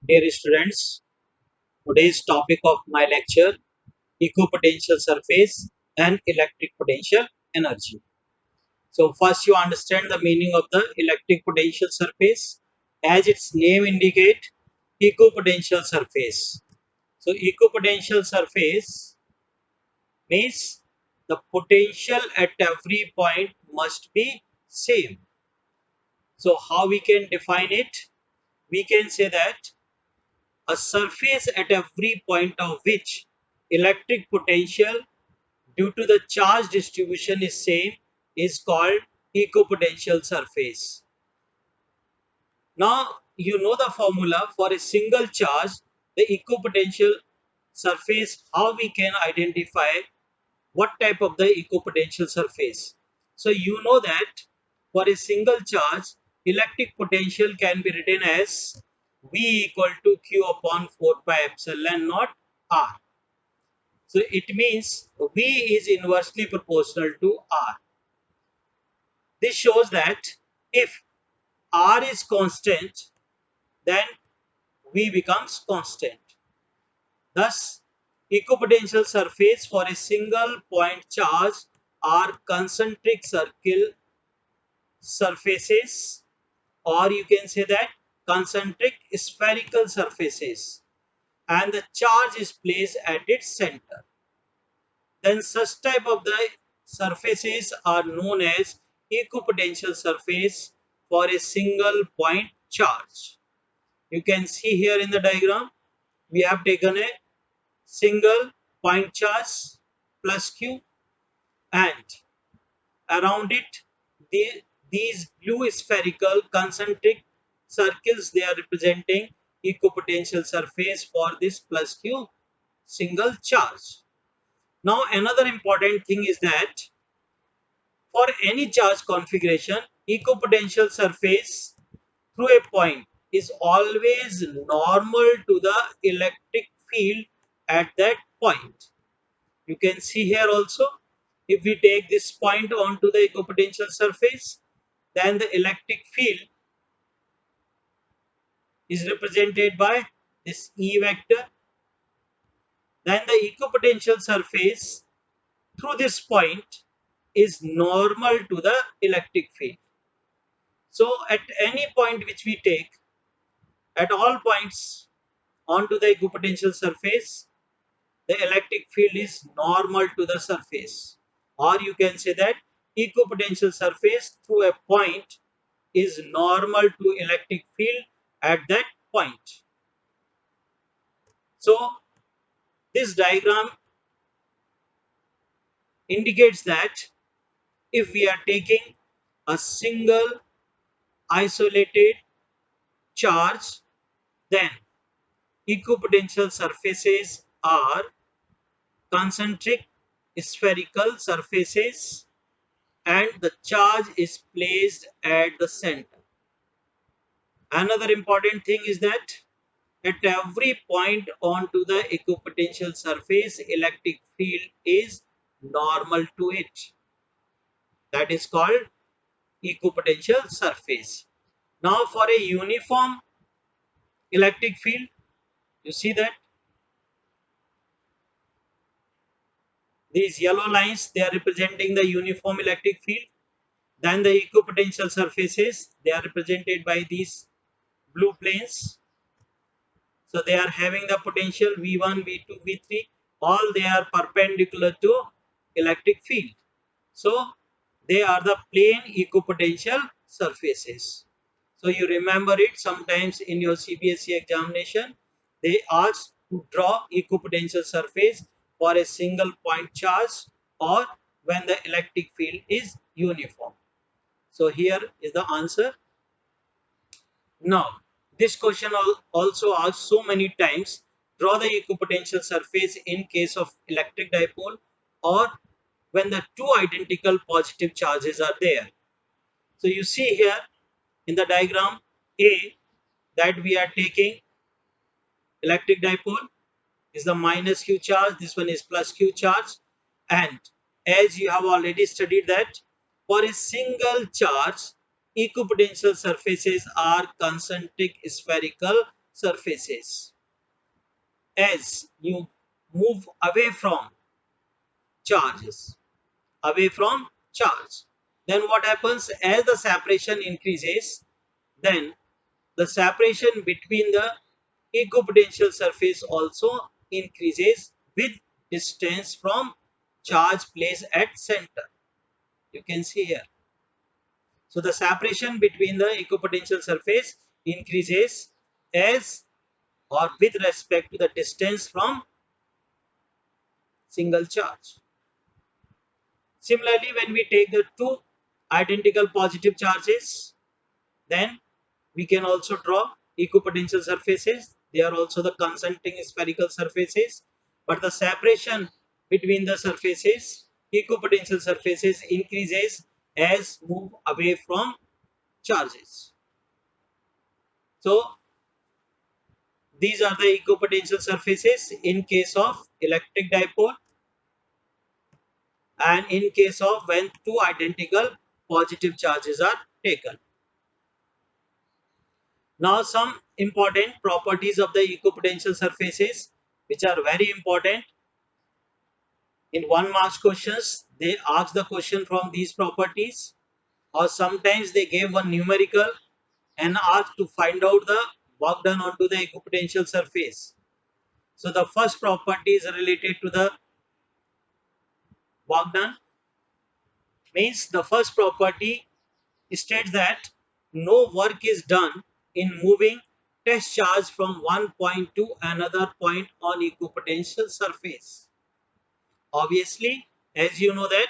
Dear students, today's topic of my lecture equipotential surface and electric potential energy. So first you understand the meaning of the electric potential surface as its name indicate equipotential surface. So equipotential surface means the potential at every point must be same. So how we can define it? We can say that a surface at every point of which electric potential due to the charge distribution is same is called equipotential surface. Now you know the formula for a single charge, the equipotential surface, how we can identify what type of the equipotential surface. So you know that for a single charge, electric potential can be written as V equal to Q upon 4 pi epsilon naught R. So it means V is inversely proportional to R. This shows that if R is constant, then V becomes constant. Thus, equipotential surface for a single point charge are concentric circle surfaces, or you can say that concentric spherical surfaces, and the charge is placed at its center. Then such type of the surfaces are known as equipotential surface for a single point charge. You can see here in the diagram we have taken a single point charge plus q, and around it these blue spherical concentric circles, they are representing equipotential surface for this plus q single charge. Now another important thing is that for any charge configuration, equipotential surface through a point is always normal to the electric field at that point. You can see here also, if we take this point onto the equipotential surface, then the electric field is represented by this E vector. Then the equipotential surface through this point is normal to the electric field. So at any point which we take, at all points onto the equipotential surface, the electric field is normal to the surface. Or you can say that equipotential surface through a point is normal to electric field at that point. So this diagram indicates that if we are taking a single isolated charge, then equipotential surfaces are concentric spherical surfaces and the charge is placed at the center. Another important thing is that at every point onto the equipotential surface, electric field is normal to it. That is called equipotential surface. Now for a uniform electric field, you see that these yellow lines, they are representing the uniform electric field. Then the equipotential surfaces, they are represented by these blue planes. So they are having the potential V1, V2, V3, all they are perpendicular to electric field. So they are the plane equipotential surfaces. So you remember it, sometimes in your CBSE examination, they ask to draw equipotential surface for a single point charge or when the electric field is uniform. So here is the answer. Now, this question also asked so many times, draw the equipotential surface in case of electric dipole or when the two identical positive charges are there. So you see here in the diagram A that we are taking electric dipole is the minus q charge, this one is plus q charge, and as you have already studied that for a single charge equipotential surfaces are concentric spherical surfaces. As you move charges, away from charge, then what happens? As the separation increases, then the separation between the equipotential surface also increases with distance from charge placed at center. You can see here. So the separation between the equipotential surface increases as or with respect to the distance from single charge. Similarly, when we take the two identical positive charges, then we can also draw equipotential surfaces. They are also the concentric spherical surfaces, but the separation between the surfaces, equipotential surfaces, increases as move away from charges. So these are the equipotential surfaces in case of electric dipole and in case of when two identical positive charges are taken. Now some important properties of the equipotential surfaces which are very important. In 1 mark questions, they ask the question from these properties, or sometimes they gave one numerical and ask to find out the work done onto the equipotential surface. So the first property is related to the work done. Means the first property states that no work is done in moving test charge from one point to another point on equipotential surface. Obviously, as you know that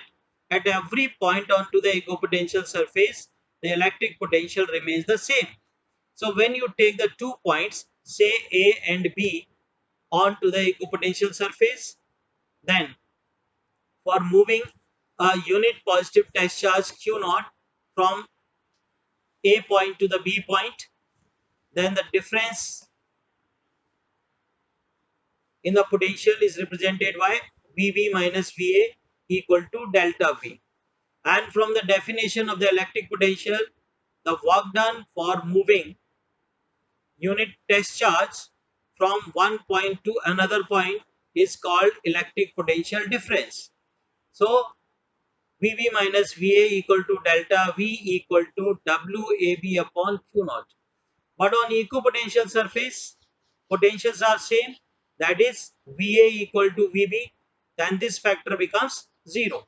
at every point onto the equipotential surface, the electric potential remains the same. So when you take the 2 points, say A and B, onto the equipotential surface, then for moving a unit positive test charge Q naught from A point to the B point, then the difference in the potential is represented by VB minus VA equal to delta V. And from the definition of the electric potential, the work done for moving unit test charge from one point to another point is called electric potential difference. So VB minus VA equal to delta V equal to WAB upon Q naught. But on equipotential surface, potentials are same, that is VA equal to VB, then this factor becomes 0.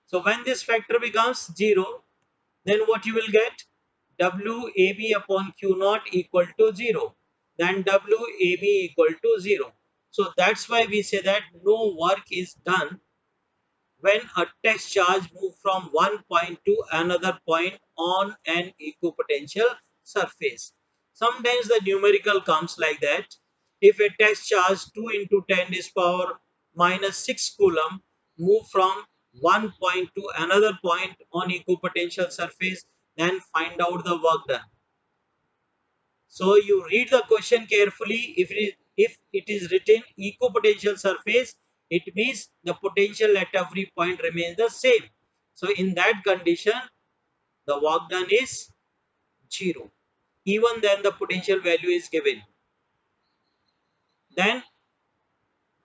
So when this factor becomes 0, then what you will get? WAB upon Q naught equal to 0. Then WAB equal to 0. So that's why we say that no work is done when a test charge moves from one point to another point on an equipotential surface. Sometimes the numerical comes like that. If a test charge 2 into 10 is power minus 6 coulomb move from one point to another point on equipotential surface, then find out the work done. So you read the question carefully. If it is written equipotential surface, it means the potential at every point remains the same. So in that condition, the work done is 0. Even then the potential value is given. Then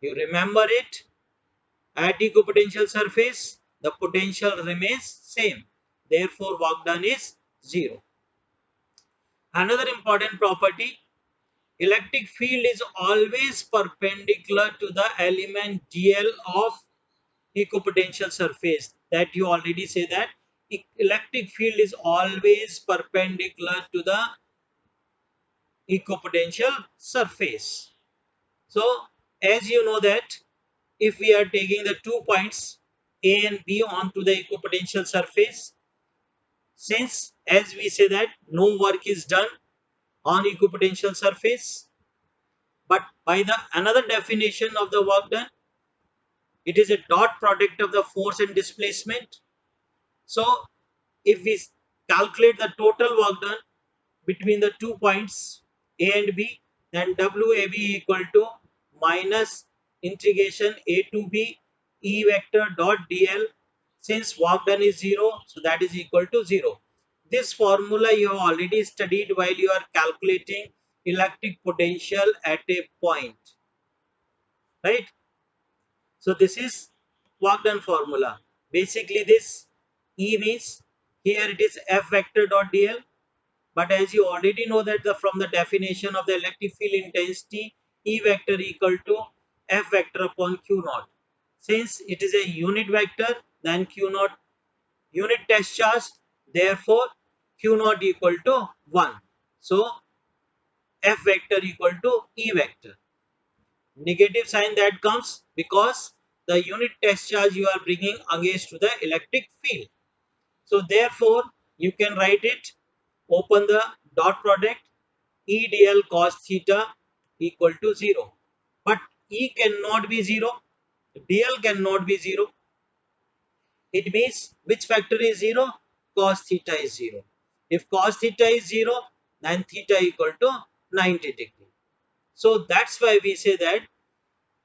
you remember it. At equipotential surface, the potential remains same. Therefore, work done is 0. Another important property, electric field is always perpendicular to the element dl of equipotential surface. That you already say that electric field is always perpendicular to the equipotential surface. So as you know that if we are taking the 2 points A and B onto the equipotential surface, since as we say that no work is done on equipotential surface, but by the another definition of the work done, it is a dot product of the force and displacement. So if we calculate the total work done between the 2 points A and B, then WAB equal to minus integration A to B E vector dot dl. Since work done is 0, so that is equal to 0. This formula you have already studied while you are calculating electric potential at a point, right? So this is work done formula. Basically this E means here it is F vector dot dl, but as you already know that from the definition of the electric field intensity, E vector equal to F vector upon Q naught. Since it is a unit vector, then Q naught unit test charge, therefore Q naught equal to 1. So F vector equal to E vector. Negative sign that comes because the unit test charge you are bringing against to the electric field. So therefore you can write it, open the dot product, E dl cos theta equal to 0. But E cannot be 0, dl cannot be 0. It means which factor is 0? Cos theta is 0. If cos theta is 0, then theta equal to 90 degree. So that's why we say that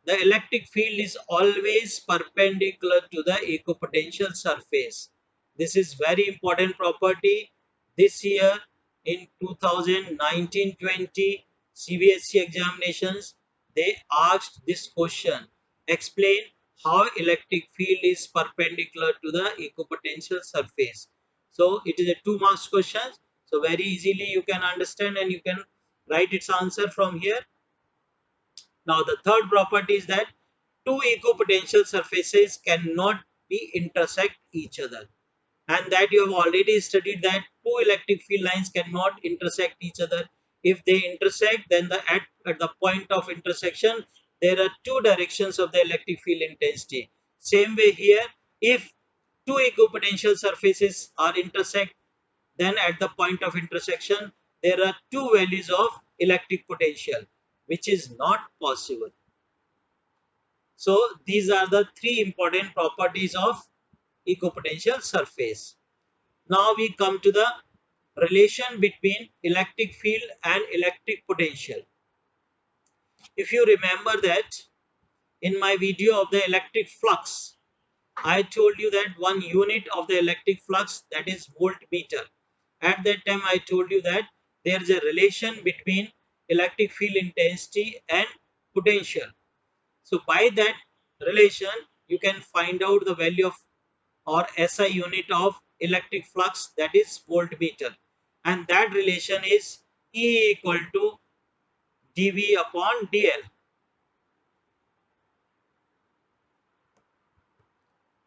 the electric field is always perpendicular to the equipotential surface. This is very important property. This year in 2019-20 CBSE examinations, they asked this question. Explain how electric field is perpendicular to the equipotential surface. So it is a 2 marks question. So very easily you can understand and you can write its answer from here. Now the third property is that two equipotential surfaces cannot be intersect each other, and that you have already studied that two electric field lines cannot intersect each other. If they intersect, then at the point of intersection there are two directions of the electric field intensity. Same way here, if two equipotential surfaces are intersect, then at the point of intersection there are two values of electric potential, which is not possible. So these are the three important properties of equipotential surface. Now we come to the relation between electric field and electric potential. If you remember that in my video of the electric flux, I told you that one unit of the electric flux, that is voltmeter. At that time I told you that there is a relation between electric field intensity and potential. So by that relation, you can find out the value of or SI unit of electric flux, that is voltmeter. And that relation is E equal to dV upon dl.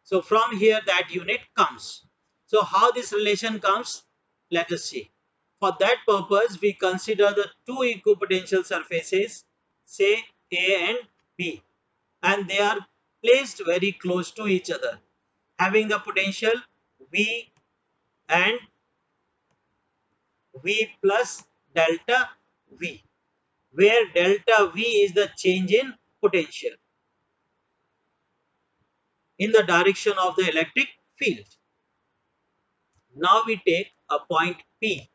So from here that unit comes. So how this relation comes? Let us see. For that purpose, we consider the two equipotential surfaces, say A and B, and they are placed very close to each other, having the potential V and V plus delta V, where delta V is the change in potential in the direction of the electric field. Now we take a point P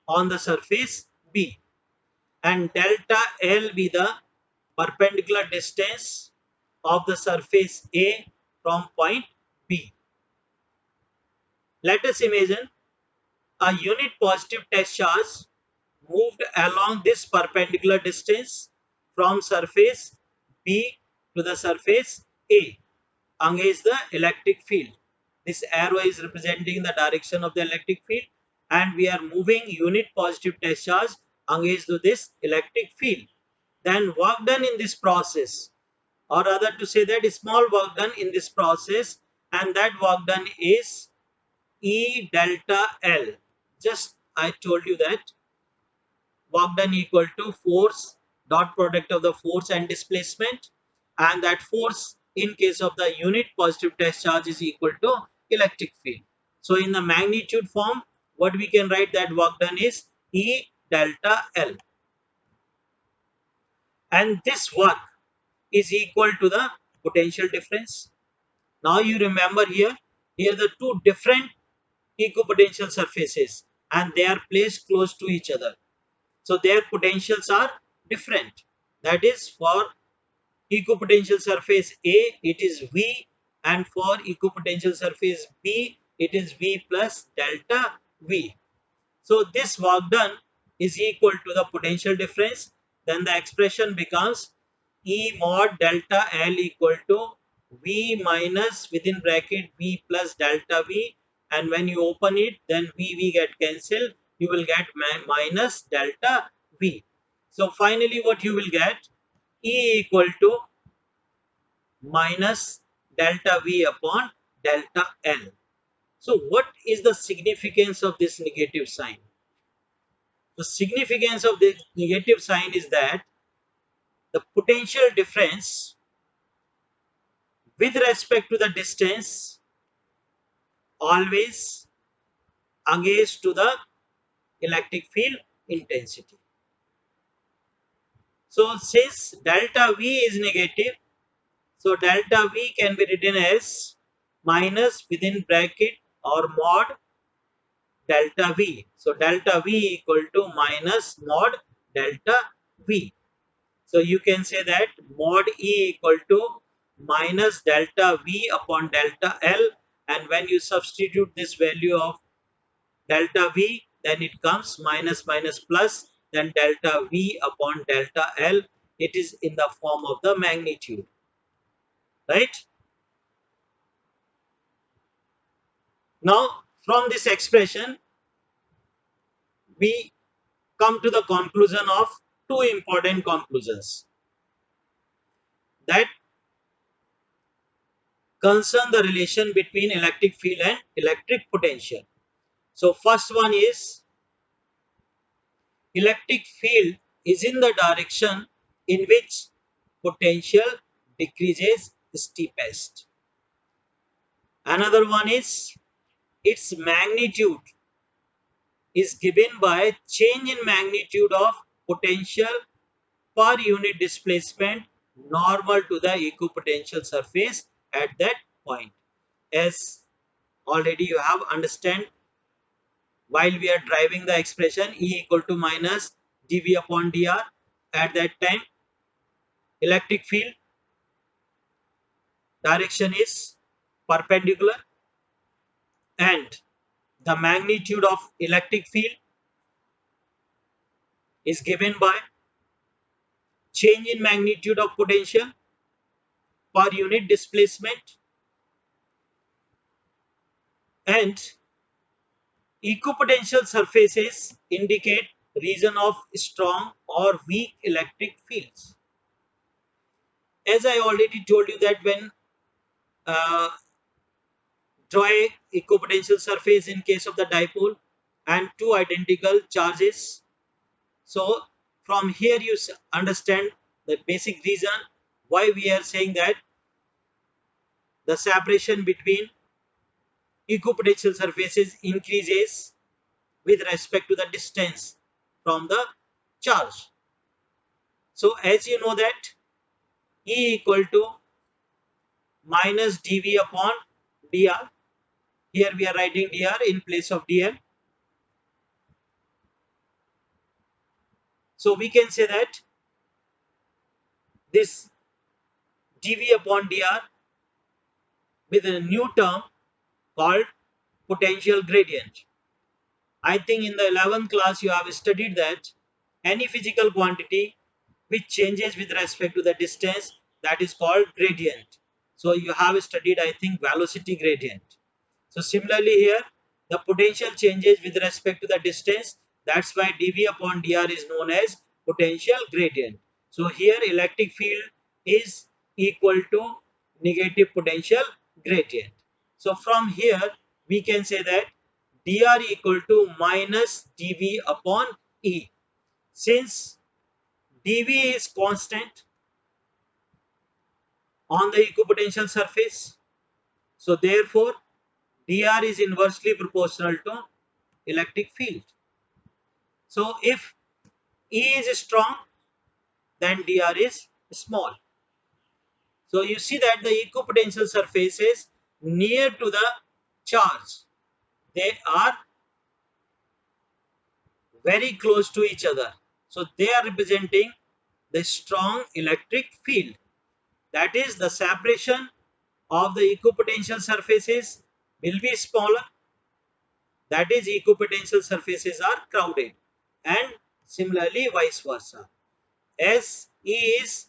on the surface B, and delta L be the perpendicular distance of the surface A from point B. Let us imagine a unit positive test charge moved along this perpendicular distance from surface B to the surface A against the electric field. This arrow is representing the direction of the electric field, and we are moving unit positive test charge against this electric field. Then work done in this process, or rather to say that small work done in this process, and that work done is E delta L. Just I told you that work done equal to force dot product of the force and displacement, and that force in case of the unit positive test charge is equal to electric field. So in the magnitude form, what we can write, that work done is E delta L, and this work is equal to the potential difference. Now you remember here the two different equipotential surfaces, and they are placed close to each other. So their potentials are different. That is, for equipotential surface A, it is V, and for equipotential surface B, it is V plus delta V. So this work done is equal to the potential difference. Then the expression becomes E mod delta L equal to V minus within bracket V plus delta V, and when you open it, then V get cancelled. You will get minus delta V. So finally what you will get, E equal to minus delta V upon delta L. So what is the significance of this negative sign? The significance of the negative sign is that the potential difference with respect to the distance always against to the electric field intensity. So since delta V is negative, so delta V can be written as minus within bracket or mod delta V. So delta V equal to minus mod delta V. So you can say that mod E equal to minus delta V upon delta L, and when you substitute this value of delta V, then it comes minus minus plus, then delta V upon delta L. It is in the form of the magnitude, right? Now from this expression we come to the conclusion of two important conclusions that concern the relation between electric field and electric potential. So first one is electric field is in the direction in which potential decreases steepest. Another one is its magnitude is given by change in magnitude of potential per unit displacement normal to the equipotential surface at that point. As already you have understand while we are driving the expression E equal to minus dV upon dr, at that time electric field direction is perpendicular and the magnitude of electric field is given by change in magnitude of potential per unit displacement, and equipotential surfaces indicate region of strong or weak electric fields. As I already told you that when uh, draw a equipotential surface in case of the dipole and two identical charges. So from here you understand the basic reason why we are saying that the separation between equipotential surfaces increases with respect to the distance from the charge. So as you know that E equal to minus dV upon dr. Here we are writing dr in place of dl. So we can say that this dV upon dr with a new term called potential gradient. I think in the 11th class you have studied that any physical quantity which changes with respect to the distance, that is called gradient. So you have studied, I think, velocity gradient. So similarly here the potential changes with respect to the distance, that's why dV upon dr is known as potential gradient. So here electric field is equal to negative potential gradient. So from here we can say that dr equal to minus dV upon E. Since dV is constant on the equipotential surface, so therefore dr is inversely proportional to electric field. So if E is strong, then dr is small. So you see that the equipotential surfaces near to the charge, they are very close to each other. So they are representing the strong electric field. That is, the separation of the equipotential surfaces will be smaller. That is, equipotential surfaces are crowded, and similarly vice versa. As E is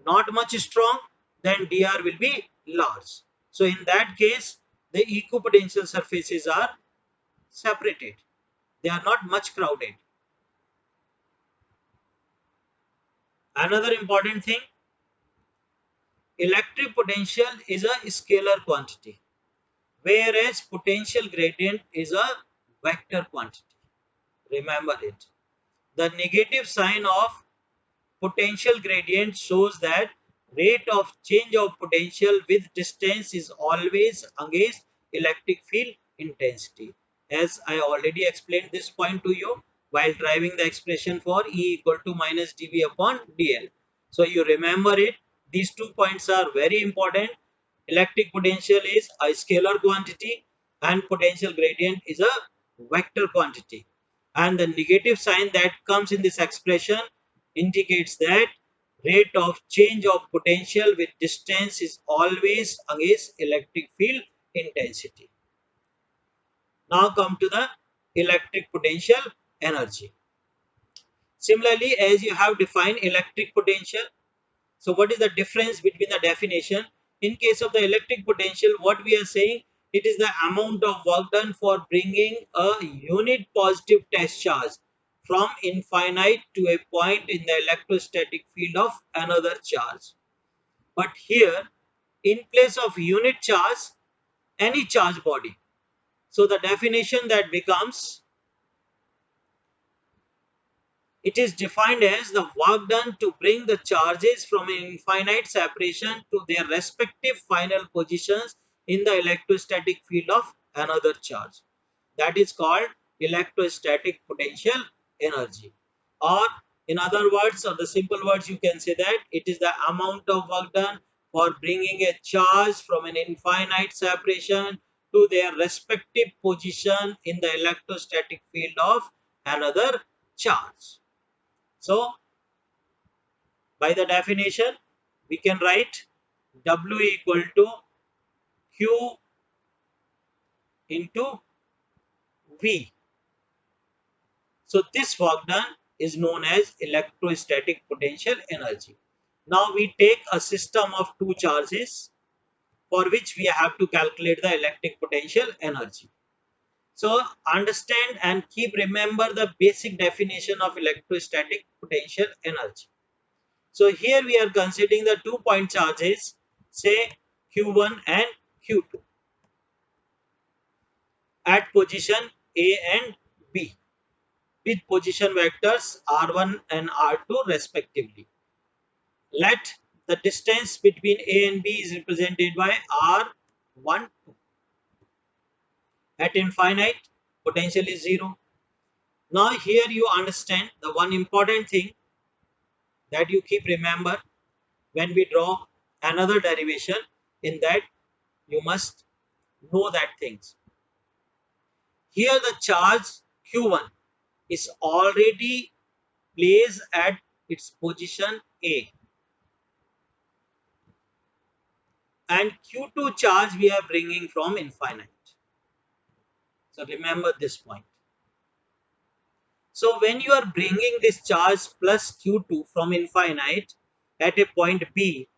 not much strong, then dr will be large. So in that case, the equipotential surfaces are separated, they are not much crowded. Another important thing, electric potential is a scalar quantity, whereas potential gradient is a vector quantity. Remember it. The negative sign of potential gradient shows that rate of change of potential with distance is always against electric field intensity. As I already explained this point to you while driving the expression for E equal to minus dV upon dl. So you remember it. These 2 points are very important. Electric potential is a scalar quantity and potential gradient is a vector quantity. And the negative sign that comes in this expression indicates that rate of change of potential with distance is always against electric field intensity. Now come to the electric potential energy. Similarly, as you have defined electric potential, so what is the difference between the definition? In case of the electric potential, what we are saying, it is the amount of work done for bringing a unit positive test charge from infinite to a point in the electrostatic field of another charge. But here, in place of unit charge, any charge body. So the definition that becomes, it is defined as the work done to bring the charges from an infinite separation to their respective final positions in the electrostatic field of another charge. That is called electrostatic potential energy. Or in other words, or the simple words, you can say that it is the amount of work done for bringing a charge from an infinite separation to their respective position in the electrostatic field of another charge. So, by the definition, we can write W equal to Q into V. So, this work done is known as electrostatic potential energy. Now, we take a system of two charges for which we have to calculate the electric potential energy. So, understand and keep remember the basic definition of electrostatic potential energy. So here we are considering the 2 point charges, say Q1 and Q2 at position A and B with position vectors R1 and R2 respectively. Let the distance between A and B is represented by R1, 2. At infinite, potential is 0. Now here you understand the one important thing that you keep remember when we draw another derivation, in that you must know that things. Here the charge Q1 is already placed at its position A, and Q2 charge we are bringing from infinite. So remember this point. So when you are bringing this charge plus Q2 from infinite at a point B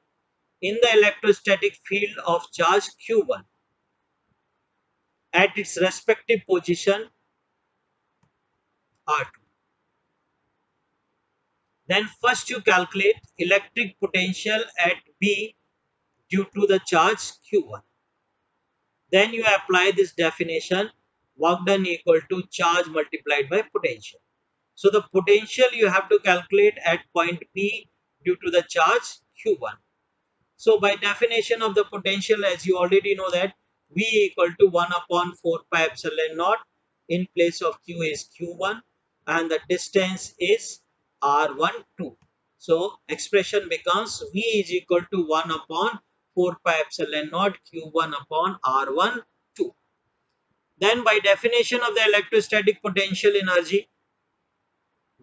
in the electrostatic field of charge Q1 at its respective position R2, then first you calculate electric potential at B due to the charge Q1. Then you apply this definition, work done equal to charge multiplied by potential. So the potential you have to calculate at point P due to the charge Q1. So by definition of the potential, as you already know that V equal to 1 upon 4 pi epsilon naught, in place of Q is Q1 and the distance is R1, 2. So expression becomes V is equal to 1 upon 4 pi epsilon naught Q1 upon R1, 2. Then by definition of the electrostatic potential energy,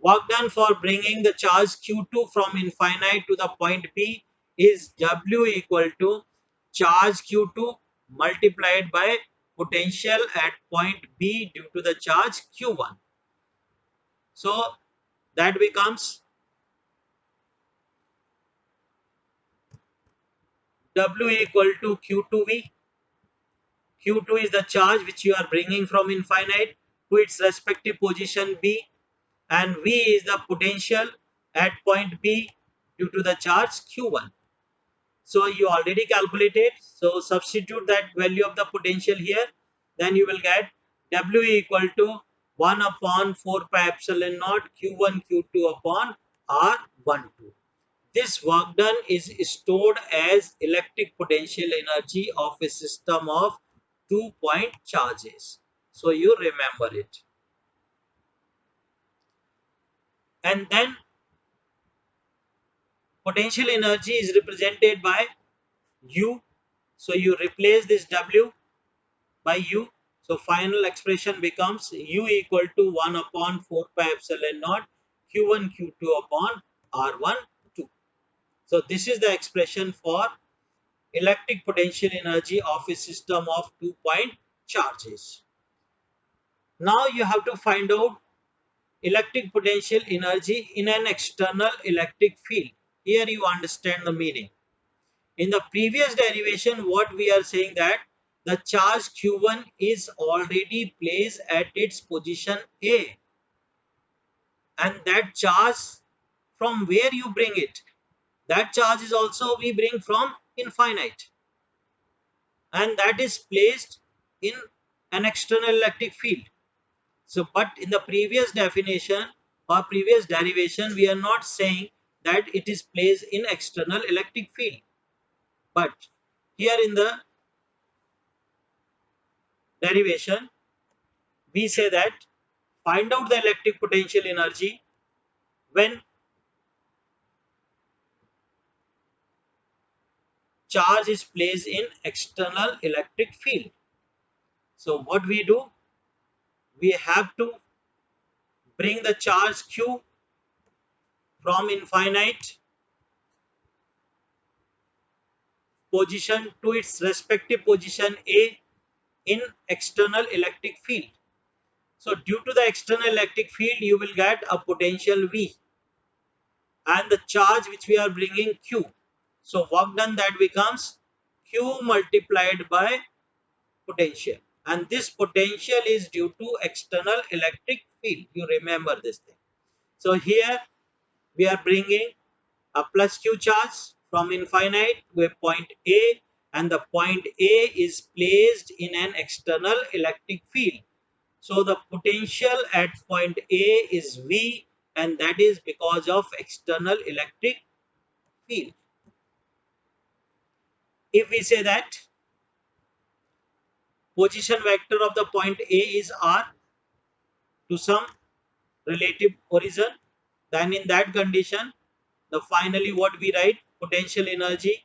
work done for bringing the charge Q2 from infinite to the point P is W equal to charge Q2 multiplied by potential at point B due to the charge Q1. So that becomes W equal to Q2V. Q2 is the charge which you are bringing from infinite to its respective position B, and V is the potential at point B due to the charge Q1. So you already calculated. So substitute that value of the potential here. Then you will get W equal to 1 upon 4 pi epsilon naught Q1 Q2 upon R12. This work done is stored as electric potential energy of a system of 2-point charges. So you remember it. And then potential energy is represented by U. So you replace this W by U. So final expression becomes U equal to 1 upon 4 pi epsilon naught Q1 Q2 upon R1 2. So this is the expression for electric potential energy of a system of 2-point charges. Now you have to find out electric potential energy in an external electric field. Here you understand the meaning. In the previous derivation, what we are saying that the charge Q1 is already placed at its position A, and that charge, from where you bring it, that charge is also we bring from infinite, and that is placed in an external electric field. So but in the previous definition or previous derivation, we are not saying that it is placed in external electric field, but here in the derivation we say that find out the electric potential energy when charge is placed in external electric field. So what we do, we have to bring the charge Q from infinite position to its respective position A in external electric field. So due to the external electric field, you will get a potential V and the charge which we are bringing Q. So work done, that becomes Q multiplied by potential, and this potential is due to external electric field. You remember this thing. So here we are bringing a plus Q charge from infinite to a point A, and the point A is placed in an external electric field. So the potential at point A is V, and that is because of external electric field. If we say that position vector of the point A is R to some relative origin, then in that condition, the finally what we write, potential energy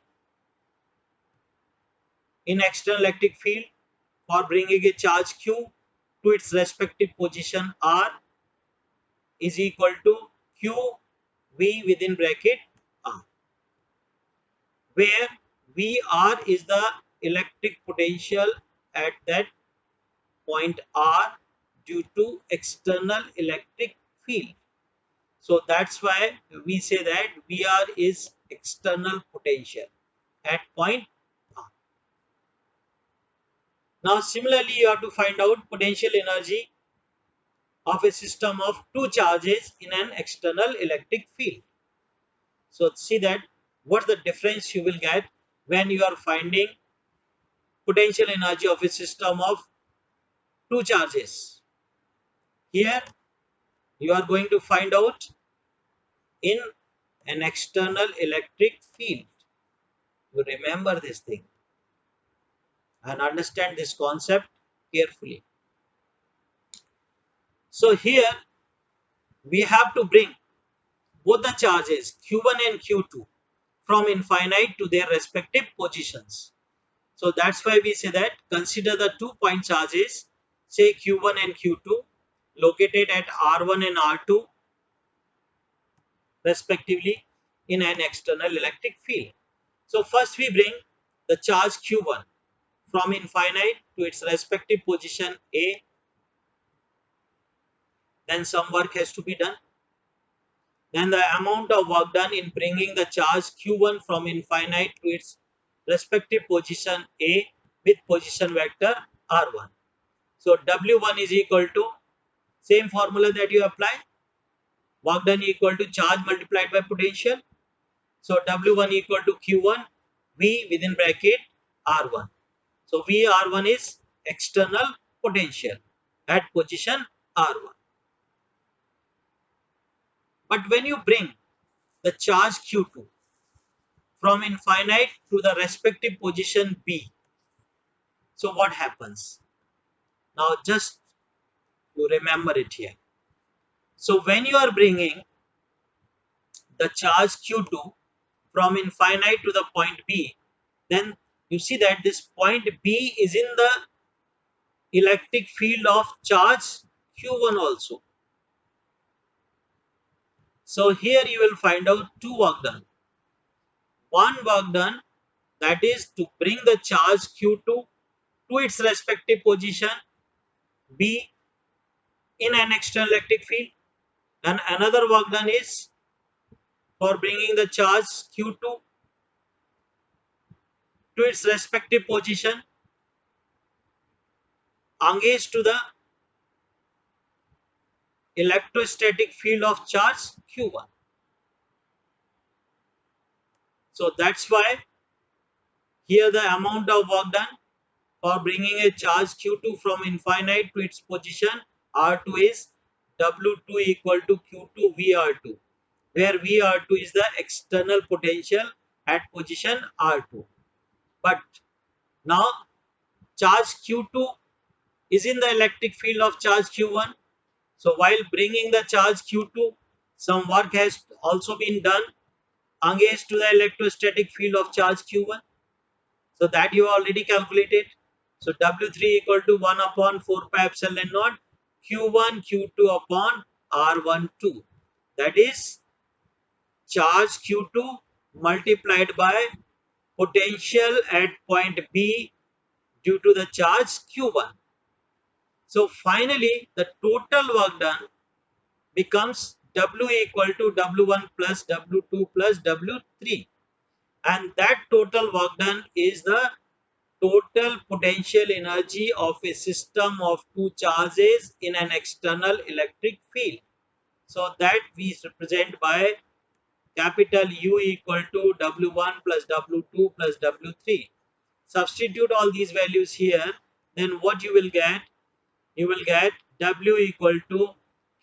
in external electric field for bringing a charge Q to its respective position R is equal to Q V within bracket R, where VR is the electric potential at that point R due to external electric field. So that's why we say that VR is external potential at point R. Now similarly, you have to find out potential energy of a system of two charges in an external electric field. So see that what's the difference you will get when you are finding potential energy of a system of two charges. Here you are going to find out in an external electric field. You remember this thing and understand this concept carefully. So here we have to bring both the charges Q1 and Q2 from infinite to their respective positions. So that's why we say that consider the 2-point charges, say Q1 and Q2, located at R1 and R2 respectively in an external electric field. So first we bring the charge Q1 from infinite to its respective position A, then some work has to be done. Then the amount of work done in bringing the charge q1 from infinite to its respective position A with position vector r1. So W1 is equal to same formula that you apply, work done equal to charge multiplied by potential. So W1 equal to Q1 V within bracket R1. So V R1 is external potential at position R1. But when you bring the charge Q2 from infinite to the respective position B, so what happens? Now just you remember it here. So when you are bringing the charge Q2 from infinite to the point B, then you see that this point B is in the electric field of charge Q1 also. So here you will find out two work done. One work done, that is to bring the charge Q2 to its respective position B in an external electric field, and another work done is for bringing the charge Q2 to its respective position engaged to the electrostatic field of charge Q1. So that's why here the amount of work done for bringing a charge Q2 from infinite to its position R2 is W2 equal to Q2 VR2, where VR2 is the external potential at position R2. But now charge Q2 is in the electric field of charge Q1. So while bringing the charge Q2, some work has also been done against to the electrostatic field of charge Q1. So that you already calculated. So W3 equal to 1 upon 4 pi epsilon naught Q1 Q2 upon R12. That is charge Q2 multiplied by potential at point B due to the charge Q1. So finally the total work done becomes W equal to W1 plus W2 plus W3, and that total work done is the total potential energy of a system of two charges in an external electric field. So that we represent by capital U equal to W1 plus W2 plus W3. Substitute all these values here, then what you will get? You will get W equal to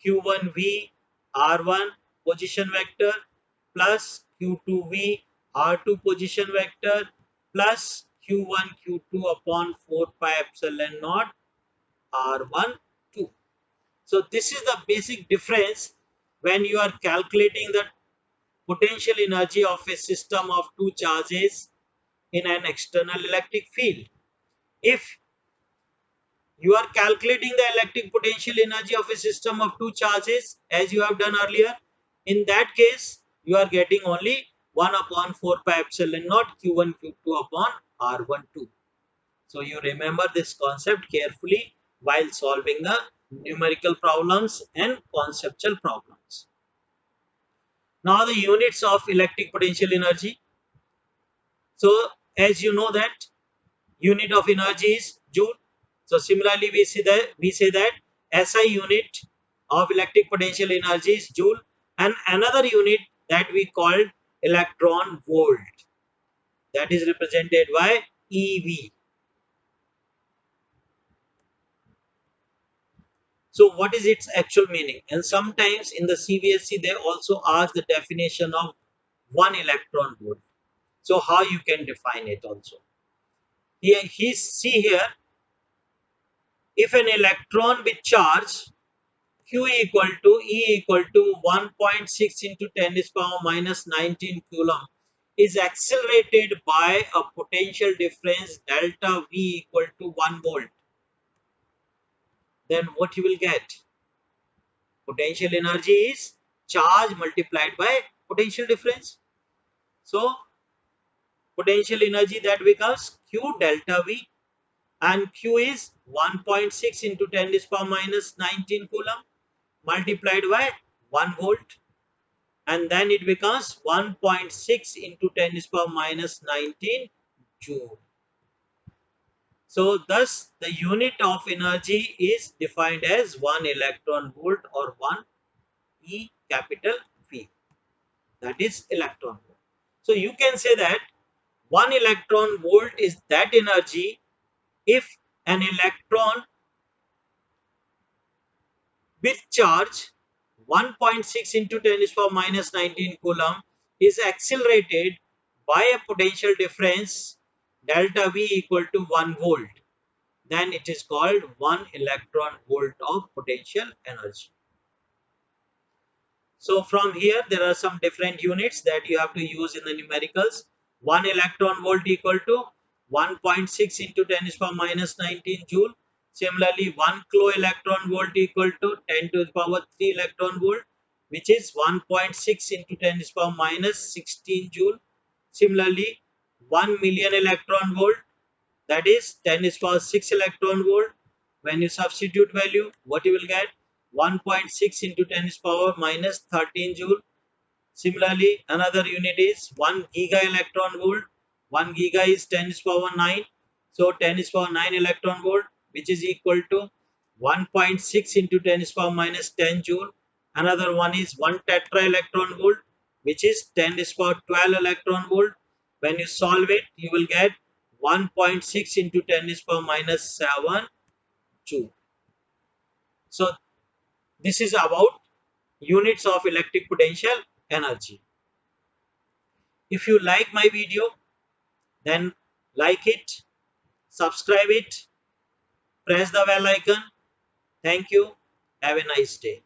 Q1V R1 position vector plus Q2V R2 position vector plus Q1 Q2 upon 4 pi epsilon naught R1 2. So this is the basic difference when you are calculating the potential energy of a system of two charges in an external electric field. If you are calculating the electric potential energy of a system of two charges as you have done earlier, in that case you are getting only 1 upon 4 pi epsilon naught Q1 Q2 upon R12. So you remember this concept carefully while solving the numerical problems and conceptual problems. Now the units of electric potential energy. So as you know that unit of energy is joule. So similarly we say that SI unit of electric potential energy is joule, and another unit that we called electron volt, that is represented by EV. So what is its actual meaning? And sometimes in the CBSE they also ask the definition of 1 electron volt. So how you can define it also? Here, see here, if an electron with charge Q equal to E equal to 1.6 into 10 to the power minus 19 coulomb is accelerated by a potential difference delta V equal to 1 volt, then what you will get? Potential energy is charge multiplied by potential difference. So potential energy that becomes Q delta V. and Q is 1.6 into 10 to the power minus 19 coulomb multiplied by 1 volt, and then it becomes 1.6 into 10 to the power minus 19 joule. So thus the unit of energy is defined as 1 electron volt or 1 E capital V, that is electron volt. So you can say that 1 electron volt is that energy if an electron with charge 1.6 into 10 to the power minus 19 coulomb is accelerated by a potential difference delta V equal to 1 volt, then it is called 1 electron volt of potential energy. So from here there are some different units that you have to use in the numericals. 1 electron volt equal to 1.6 into 10 to the power minus 19 joule. Similarly 1 kilo electron volt equal to 10 to the power 3 electron volt, which is 1.6 into 10 to the power minus 16 joule. Similarly 1 million electron volt, that is 10 is for 6 electron volt. When you substitute value, what you will get? 1.6 into 10 is power minus 13 joule. Similarly, another unit is 1 giga electron volt. 1 giga is 10 is power 9. So 10 is power 9 electron volt, which is equal to 1.6 into 10 is power minus 10 joule. Another one is 1 tetra electron volt, which is 10 is power 12 electron volt. When you solve it, you will get 1.6 into 10 is power minus 7 joule. So this is about units of electric potential energy. If you like my video, then like it, subscribe it, press the bell icon. Thank you. Have a nice day.